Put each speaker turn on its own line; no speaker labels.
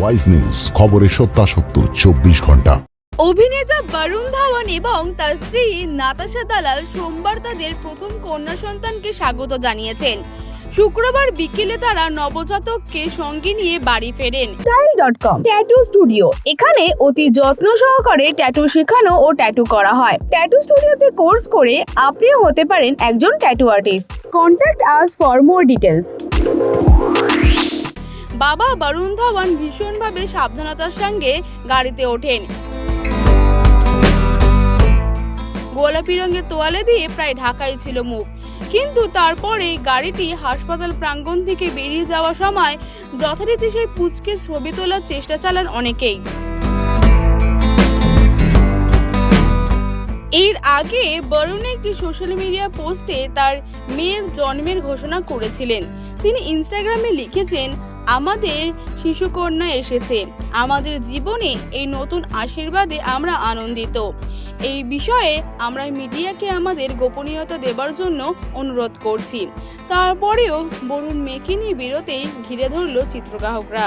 Wise news, খবরের সত্যাসত্য 24 ঘন্টা।
অভিনেতা বরুণ ধাওয়ান এবং তার স্ত্রী নাতাশা দালাল সোমবার তাদের প্রথম কন্যা সন্তানকে স্বাগত জানিয়েছেন। শুক্রবার বিকেলে তারা নবজাতককে সঙ্গে নিয়ে বাড়ি ফেরেন। style.com ট্যাটু স্টুডিও, এখানে অতি যত্ন সহকারে ট্যাটু শেখানো ও ট্যাটু করা হয়। ট্যাটু স্টুডিওতে কোর্স করে আপনিও হতে পারেন একজন tattoo artist. Contact us for more details. বাবা বরুণ ধাওয়ান ভীষণভাবে সাবধানতার সঙ্গে গাড়িতে ওঠেন। গোলাপি রঙের তোয়ালে দিয়ে প্রায় ঢাকাই ছিল মুখ, কিন্তু তারপরে গাড়িটি হাসপাতাল প্রাঙ্গণ থেকে বেরিয়ে যাওয়ার সময় যথারীতি সেই পুচকে ছবি তোলার চেষ্টা চালান অনেকেই। এর আগে বরুণ একটি সোশ্যাল মিডিয়া পোস্টে তার মেয়ের জন্মের ঘোষণা করেছিলেন। তিনি ইনস্টাগ্রামে লিখেছেন, আমাদের শিশুকন্যা এসেছে, আমাদের জীবনে এই নতুন আশীর্বাদে আমরা আনন্দিত। এই বিষয়ে আমরা মিডিয়াকে আমাদের গোপনীয়তা দেবার জন্য অনুরোধ করছি। তারপরেও বরুণ মেয়েকে নিয়ে বেরোতেই ঘিরে ধরল চিত্রগ্রাহকরা।